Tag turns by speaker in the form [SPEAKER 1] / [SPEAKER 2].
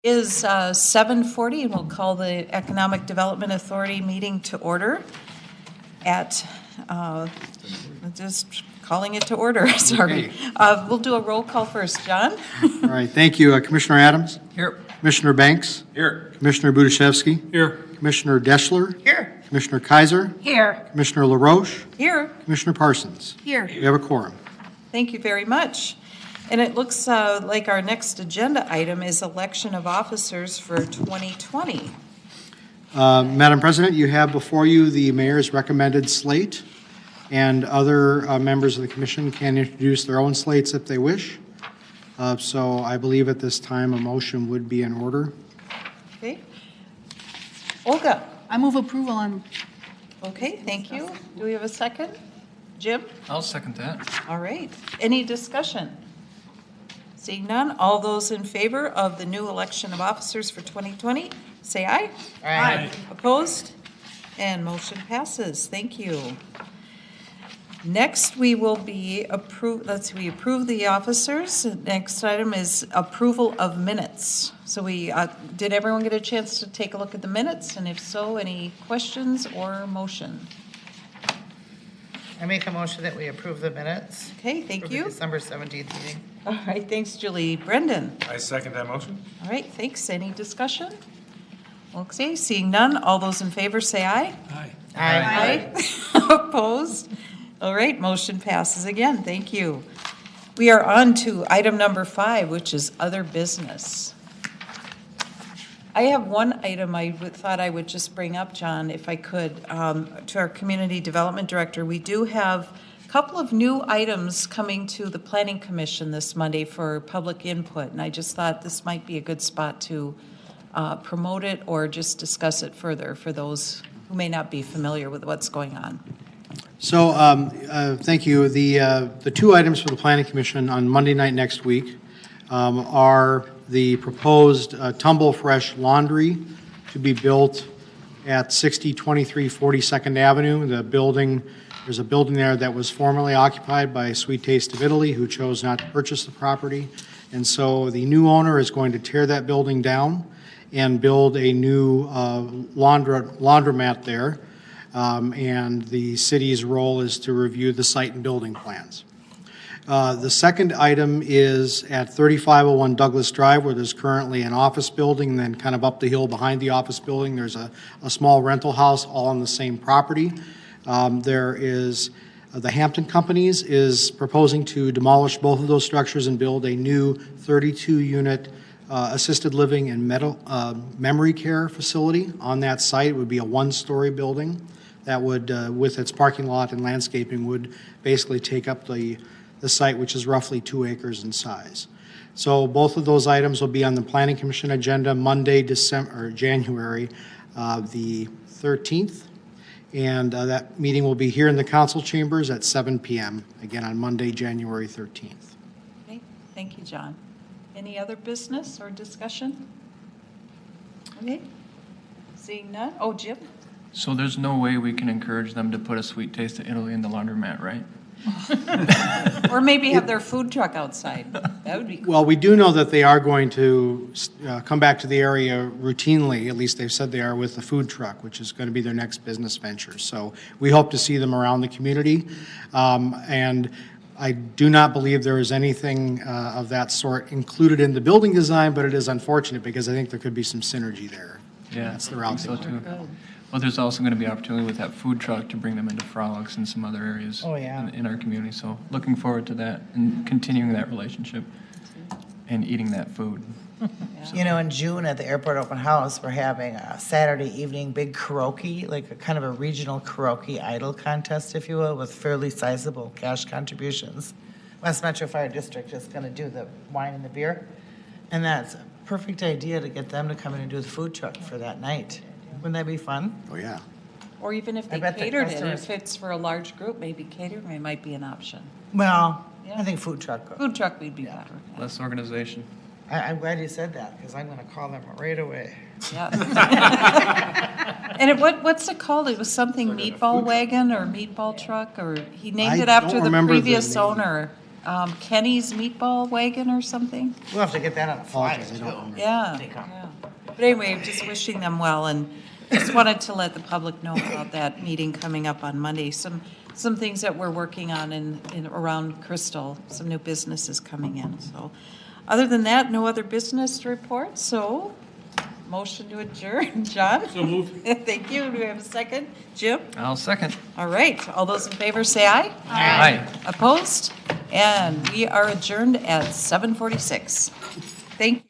[SPEAKER 1] is 7:40, and we'll call the Economic Development Authority meeting to order at, just calling it to order, sorry.
[SPEAKER 2] Okay.
[SPEAKER 1] We'll do a roll call first. John?
[SPEAKER 2] All right, thank you. Commissioner Adams?
[SPEAKER 3] Here.
[SPEAKER 2] Commissioner Banks?
[SPEAKER 3] Here.
[SPEAKER 2] Commissioner Budashevsky?
[SPEAKER 3] Here.
[SPEAKER 2] Commissioner Deschler?
[SPEAKER 3] Here.
[SPEAKER 2] Commissioner Kaiser?
[SPEAKER 4] Here.
[SPEAKER 2] Commissioner LaRoche?
[SPEAKER 1] Here.
[SPEAKER 2] Commissioner Parsons?
[SPEAKER 4] Here.
[SPEAKER 2] We have a quorum.
[SPEAKER 1] Thank you very much. And it looks like our next agenda item is election of officers for 2020.
[SPEAKER 2] Madam President, you have before you the mayor's recommended slate, and other members of the commission can introduce their own slates if they wish. So I believe at this time a motion would be in order.
[SPEAKER 1] Okay. Olga?
[SPEAKER 4] I move approval on.
[SPEAKER 1] Okay, thank you. Do we have a second? Jim?
[SPEAKER 3] I'll second that.
[SPEAKER 1] All right. Any discussion? Seeing none, all those in favor of the new election of officers for 2020, say aye.
[SPEAKER 3] Aye.
[SPEAKER 1] Opposed? And motion passes. Thank you. Next, we will be approve the officers. Next item is approval of minutes. So did everyone get a chance to take a look at the minutes? And if so, any questions or motion?
[SPEAKER 5] I make a motion that we approve the minutes.
[SPEAKER 1] Okay, thank
[SPEAKER 5] for the
[SPEAKER 1] you.
[SPEAKER 5] December 17th meeting.
[SPEAKER 1] All right, thanks, Julie. Brendan?
[SPEAKER 3] I second that motion.
[SPEAKER 1] All right, thanks. Any discussion? Okay, seeing none, all those in favor say aye.
[SPEAKER 3] Aye.
[SPEAKER 1] Aye. Opposed? All right, motion passes again. Thank you. We are on to item number 5, which is other business. I have one item I thought I would just bring up, John, if I could, to our Community Development Director. We do have a couple of new items coming to the Planning Commission this Monday for public input, and I just thought this might be a good spot to promote it or just discuss it further for those who may not be familiar with what's going on.
[SPEAKER 2] So, thank you. The two items for the Planning Commission on Monday night next week are the proposed Tumble Fresh Laundry to be built at 6023 42nd Avenue. There's a building there that was formerly occupied by Sweet Taste of Italy, who chose not to purchase the property. And so the new owner is going to tear that building down and build a new laundromat there. And the city's role is to review the site and building plans. The second item is at 3501 Douglas Drive, where there's currently an office building, and then kind of up the hill behind the office building, there's a small rental house all on the same property. There is the Hampton Companies is proposing to demolish both of those structures and build a new 32-unit assisted living and memory care facility on that site. It would be a one-story building that would, with its parking lot and landscaping, would basically take up the site, which is roughly 2 acres in size. So both of those items will be on the Planning Commission agenda Monday, January the 13th. And that meeting will be here in the council chambers at 7 p.m., again on Monday, January 13th.
[SPEAKER 1] Okay, thank you, John. Any other business or discussion? Okay, seeing none. Oh, Jim?
[SPEAKER 6] So there's no way we can encourage them to put a Sweet Taste of Italy in the laundromat, right?
[SPEAKER 1] Or maybe have their food truck outside. That would be cool.
[SPEAKER 2] Well, we do know that they are going to come back to the area routinely, at least they've said they are, with the food truck, which is going to be their next business venture. So we hope to see them around the community. And I do not believe there is anything of that sort included in the building design, but it is unfortunate because I think there could be some synergy there.
[SPEAKER 6] Yeah,
[SPEAKER 2] that's the route.
[SPEAKER 6] so too. Well, there's also going to be opportunity with that food truck to bring them into Frolics and some other areas in our community. So looking forward to that and continuing that relationship and eating that food.
[SPEAKER 1] Yeah.
[SPEAKER 5] You know, in June at the airport open house, we're having a Saturday evening big karaoke, like a kind of a regional karaoke idol contest, if you will, with fairly sizable cash contributions. West Metro Fire District is going to do the wine and the beer. And that's a perfect idea to get them to come in and do the food truck for that night. Wouldn't that be fun?
[SPEAKER 2] Oh, yeah.
[SPEAKER 1] Or even if they
[SPEAKER 5] bet the
[SPEAKER 1] catered it,
[SPEAKER 5] customers-
[SPEAKER 1] if it's for a large group, maybe catering might be an option.
[SPEAKER 5] Well,
[SPEAKER 1] Yeah.
[SPEAKER 5] I think food truck.
[SPEAKER 1] Food truck would be better.
[SPEAKER 6] Less organization.
[SPEAKER 5] I'm glad you said that, because I'm going to call them right away.
[SPEAKER 1] Yeah. And what's it called? It was something meatball wagon or meatball truck, or he named
[SPEAKER 2] I
[SPEAKER 1] it after
[SPEAKER 2] don't
[SPEAKER 1] the
[SPEAKER 2] remember the
[SPEAKER 1] previous
[SPEAKER 2] name.
[SPEAKER 1] owner. Kenny's Meatball Wagon or something.
[SPEAKER 5] We'll have to get that on a flyer,
[SPEAKER 2] Apologies, I don't
[SPEAKER 5] too.
[SPEAKER 2] remember.
[SPEAKER 1] Yeah,
[SPEAKER 5] They come.
[SPEAKER 1] yeah. But anyway, just wishing them well, and just wanted to let the public know about that meeting coming up on Monday. Some things that we're working on in around Crystal, some new businesses coming in, so. Other than that, no other business to report, so motion to adjourn. John?
[SPEAKER 3] So moved.
[SPEAKER 1] Thank you. Do we have a second? Jim?
[SPEAKER 6] I'll second.
[SPEAKER 1] All right. All those in favor say aye.
[SPEAKER 6] Aye.
[SPEAKER 1] Opposed? And we are adjourned at 7:46. Thank